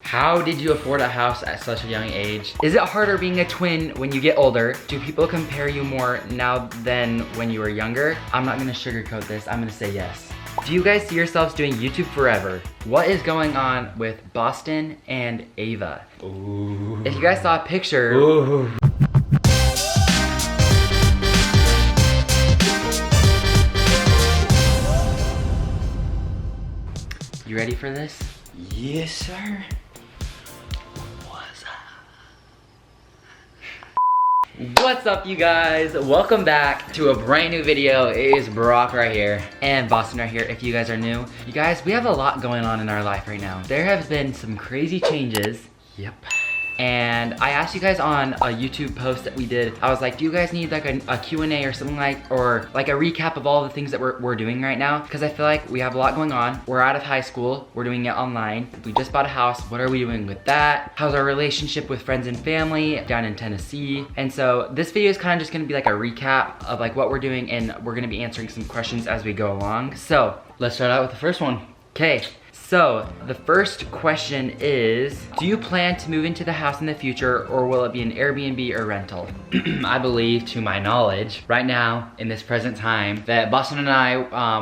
How did you afford a house at such a young age? Is it harder being a twin when you get older? Do people compare you more now than when you were younger? I'm not gonna sugarcoat this, I'm gonna say yes. Do you guys see yourselves doing YouTube forever? What is going on with Boston and Ava? Ooh. If you guys saw a picture, ooh. You ready for this? Yes, sir. What's up, you guys? Welcome back to a brand new video. It is Brock right here and Boston right here if you guys are new. You guys, we have a lot going on in our life right now. There have been some crazy changes. Yep. And I asked you guys on a YouTube post that we did, I was like, do you guys need like a Q&A or something or like a recap of all the things that we're doing right now? Because I feel like we have a lot going on. We're out of high school, we're doing it online. We just bought a house, what are we doing with that? How's our relationship with friends and family down in Tennessee? And so this video is kind of just gonna be like a recap of like what we're doing, and we're gonna be answering some questions as we go along. So let's start out with the first one. Okay. So, the first question is, do you plan to move into the house in the future, or will it be an Airbnb or rental? I believe, to my knowledge, right now, in this present time, that Boston and I,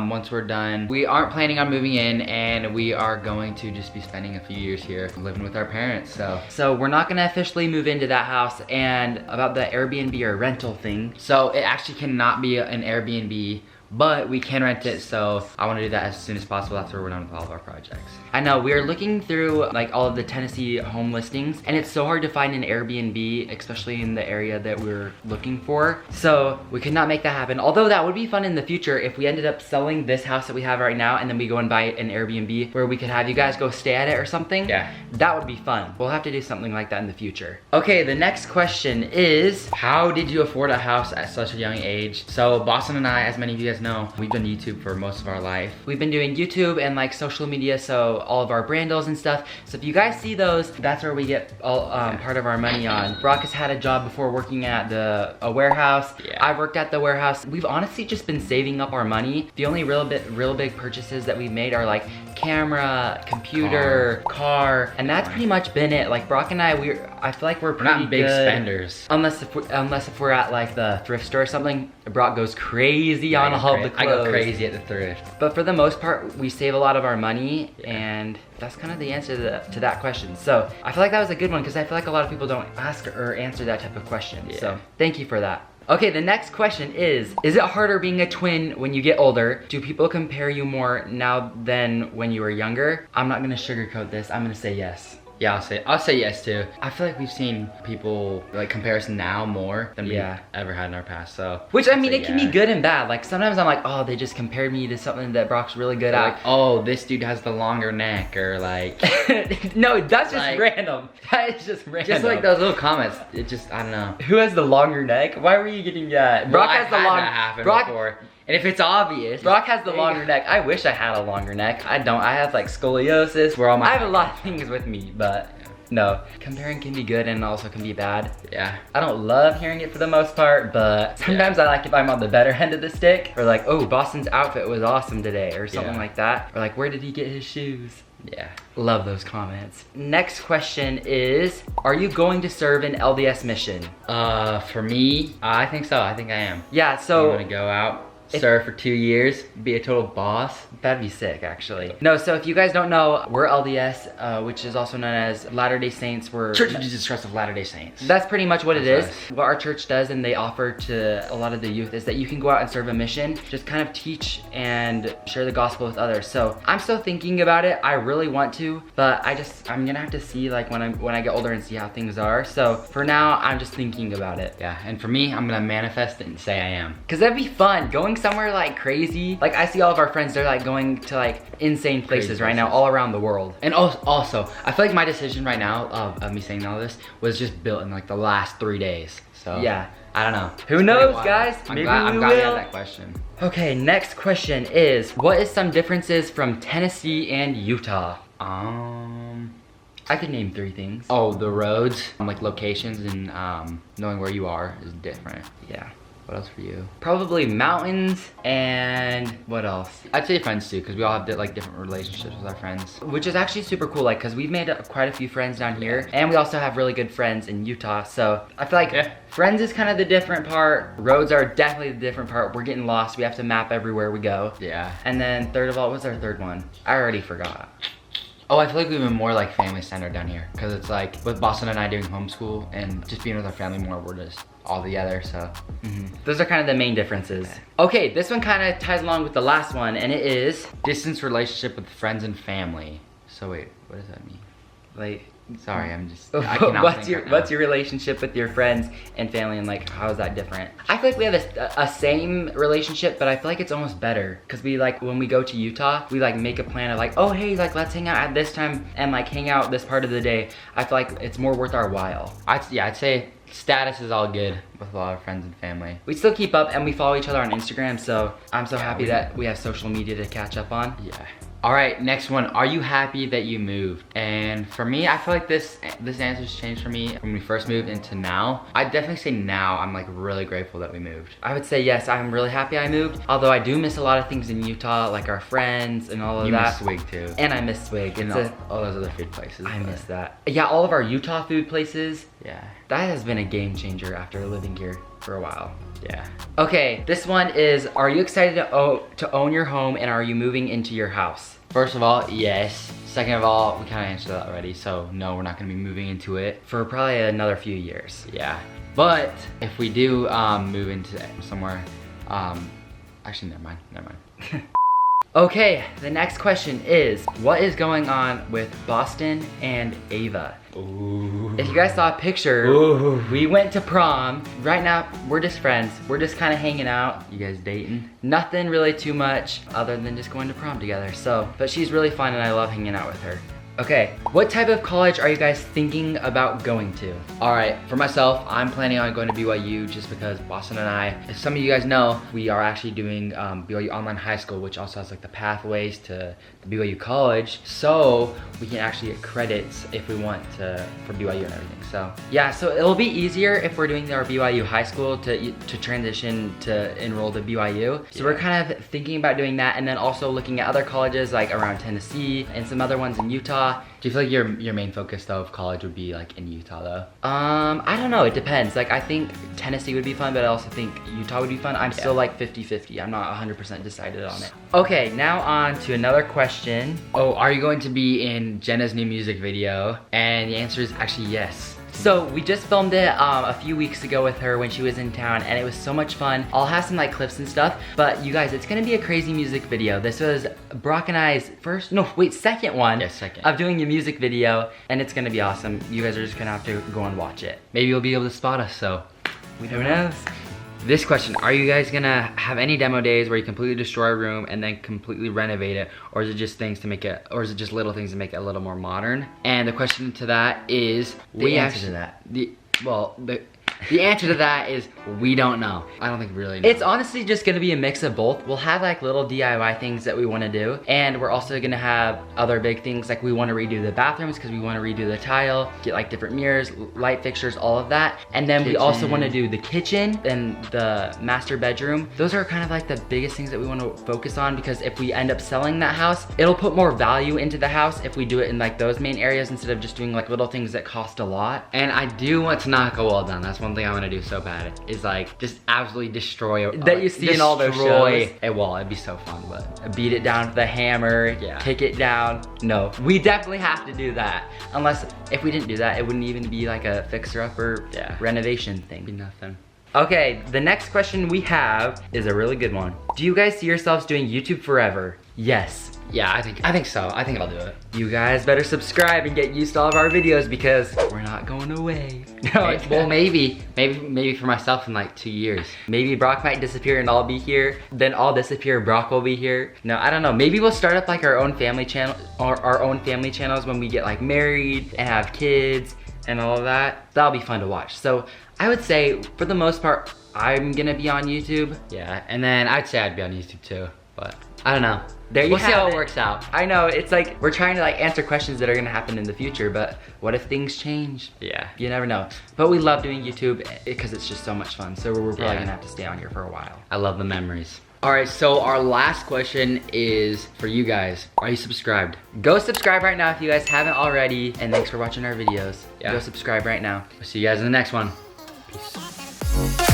once we're done, we aren't planning on moving in, and we are going to just be spending a few years here living with our parents, so we're not gonna officially move into that house. And about the Airbnb or rental thing, so it actually cannot be an Airbnb, but we can rent it, so I want to do that as soon as possible after we're done with all of our projects. I know, we are looking through like all of the Tennessee home listings, and it's so hard to find an Airbnb, especially in the area that we're looking for. So we could not make that happen, although that would be fun in the future if we ended up selling this house that we have right now and then we go and buy an Airbnb where we could have you guys go stay at it or something. Yeah. That would be fun. We'll have to do something like that in the future. Okay, the next question is, how did you afford a house at such a young age? So Boston and I, as many of you guys know, we've done YouTube for most of our life. We've been doing YouTube and like social media, so all of our brand deals and stuff. So if you guys see those, that's where we get all, part of our money on. Brock has had a job before working at a warehouse. Yeah. I've worked at the warehouse. We've honestly just been saving up our money. The only real big purchases that we've made are like camera, computer, car, and that's pretty much been it. Like Brock and I feel like we're not big good spenders. Unless if we're at like the thrift store or something, Brock goes crazy on all of the clothes. I go crazy at the thrift. But for the most part, we save a lot of our money, and that's kind of the answer to that question. So I feel like that was a good one, because I feel like a lot of people don't ask or answer that type of question. Yeah. So thank you for that. Okay, the next question is it harder being a twin when you get older? Do people compare you more now than when you were younger? I'm not gonna sugarcoat this, I'm gonna say yes. Yeah, I'll say yes too. I feel like we've seen people like compare us now more than we ever had in our past, so. Which, I mean, it can be good and bad. Like sometimes I'm like, oh, they just compared me to something that Brock's really good at. Like, oh, this dude has the longer neck, or like. No, that's just like, random. That is just random. Just like those little comments, it just, I don't know. Who has the longer neck? Why were you getting that? Brock has the longer. That happen before. And if it's obvious, Brock has the longer neck. I wish I had a longer neck. I don't. I have like scoliosis. I have a lot of things with me, but no. Comparing can be good and also can be bad. Yeah. I don't love hearing it for the most part, but sometimes I like if I'm on the better end of the stick, or like, oh, Boston's outfit was awesome today, or something like that. Or like, where did he get his shoes? Yeah. Love those comments. Next question is, are you going to serve an LDS mission? For me, I think so. I think I am. Yeah, so. I'm gonna go out, serve for 2 years, be a total boss. That'd be sick, actually. No, so if you guys don't know, we're LDS, which is also known as Latter-day Saints. We're Church of Jesus Christ of Latter-day Saints. That's pretty much what it is. What our church does, and they offer to a lot of the youth, is that you can go out and serve a mission, just kind of teach and share the gospel with others. So I'm still thinking about it. I really want to, but I'm gonna have to see like when I get older and see how things are. So for now, I'm just thinking about it. Yeah, and for me, I'm gonna manifest it and say I am. Cause that'd be fun, going somewhere like crazy. Like I see all of our friends, they're like going to like insane places right now all around the world. And also, I feel like my decision right now of me saying all this was just built in like the last 3 days. So yeah, I don't know. Who knows, guys? I'm glad we had that question. Okay, next question is, what is some differences from Tennessee and Utah? I could name 3 things. Oh, the roads, like locations, and knowing where you are is different. Yeah. What else for you? Probably mountains and what else? I'd say friends too, because we all have like different relationships with our friends. Which is actually super cool, like, because we've made quite a few friends down here, and we also have really good friends in Utah, so I feel like friends is kind of the different part. Roads are definitely the different part. We're getting lost. We have to map everywhere we go. Yeah. And then third of all, what's our third one? I already forgot. Oh, I feel like we've been more like family centered down here, because it's like with Boston and I doing homeschool and just being with our family more, we're just all together, so. Those are kind of the main differences. Okay, this one kind of ties along with the last one, and it is Distance relationship with friends and family. So wait, what does that mean? like, Sorry, I'm just, I cannot what's think right what's now. your relationship with your friends and family, and like how is that different? I feel like we have a same relationship, but I feel like it's almost better because we like when we go to Utah, we like make a plan of like, oh hey, like let's hang out at this time and like hang out this part of the day. I feel like it's more worth our while. I'd say status is all good with a lot of friends and family. We still keep up and we follow each other on Instagram, so I'm so happy we- that we have social media to catch up on. Yeah. All right, next one. Are you happy that you moved? And for me, I feel like this answer's changed for me when we first moved into now. I'd definitely say now I'm like really grateful that we moved. I would say yes, I'm really happy I moved, although I do miss a lot of things in Utah, like our friends and all of You that. miss Swig too. And I miss Swig. And It's all those other food places. I but miss that. Yeah, all of our Utah food places, Yeah. that has been a game changer after living here for a while. Yeah. Okay, this one is, are you excited to own your home, and are you moving into your house? First of all, yes. Second of all, we kind of answered that already. So no, we're not gonna be moving into it. For probably another few years. Yeah. But if we do move into somewhere, actually never mind. Okay, the next question is, what is going on with Boston and Ava? Ooh. If you guys saw a picture, Ooh. we went to prom. Right now, we're just friends. We're just kind of hanging out. You guys dating? Nothing really too much other than just going to prom together. So, but she's really fun and I love hanging out with her. Okay, what type of college are you guys thinking about going to? All right, for myself, I'm planning on going to BYU just because Boston and I, as some of you guys know, we are actually doing BYU Online High School, which also has like the pathways to the BYU College. So we can actually get credits if we want to for BYU and everything. So Yeah, so it'll be easier if we're doing our BYU high school to transition to enroll to BYU. So we're kind of thinking about doing that, and then also looking at other colleges like around Tennessee and some other ones in Utah. do you feel like your main focus though of college would be like in Utah though? I don't know, it depends. Like I think Tennessee would be fun, but I also think Utah would be fun. I'm still like 50-50. I'm not 100% decided on it. Okay, now on to another question. Oh, are you going to be in Jenna's new music video? And the answer is actually yes. So we just filmed it a few weeks ago with her when she was in town, and it was so much fun. I'll have some like clips and stuff, but you guys, it's gonna be a crazy music video. This was Brock and I's second one Yeah, second. of doing a music video, and it's gonna be awesome. You guys are just gonna have to go and watch it. Maybe you'll be able to spot us, so. Who knows? This question, are you guys gonna have any demo days where you completely destroy a room and then completely renovate it? Or is it just things to make it, or is it just little things to make it a little more modern? And the question to that is, The answer to that. The answer to that is we don't know. I don't think we really know. It's honestly just gonna be a mix of both. We'll have like little DIY things that we wanna do, and we're also gonna have other big things like we wanna redo the bathrooms because we wanna redo the tile, get like different mirrors, light fixtures, all of that. And then we also wanna do the kitchen and the master bedroom. Those are kind of like the biggest things that we wanna focus on, because if we end up selling that house, it'll put more value into the house if we do it in like those main areas instead of just doing like little things that cost a lot. And I do want to knock a wall down. That's one thing I want to do so bad, is like just absolutely destroy That you see in all those shows. a wall. It'd be so fun, but Beat it down with a hammer, Yeah. kick it down. No, we definitely have to do that. Unless, if we didn't do that, it wouldn't even be like a fixer-upper renovation it'd be thing. nothing. Okay, the next question we have is a really good one. Do you guys see yourselves doing YouTube forever? Yes. Yeah, I think so. I think I'll do it. You guys better subscribe and get used to all of our videos because we're not going away. No, Well, maybe for myself in like 2 years. maybe Brock might disappear and I'll be here. Then I'll disappear, Brock will be here. No, I don't know. Maybe we'll start up like our own family channel, or our own family channels when we get like married and have kids and all of that. That'll be fun to watch. So I would say for the most part, I'm gonna be on YouTube. Yeah, and then I'd say I'd be on YouTube too, but I don't know. there you We'll see have how it it. works out. I know, it's like, we're trying to like answer questions that are gonna happen in the future, but what if things change? Yeah. You never know. But we love doing YouTube because it's just so much fun. So we're probably Yeah. gonna have to stay on here for a while. I love the memories. All right, so our last question is for you guys. Are you subscribed? Go subscribe right now if you guys haven't already. And thanks for watching our videos. Yeah. Go subscribe right now. We'll see you guys in the next one. Peace.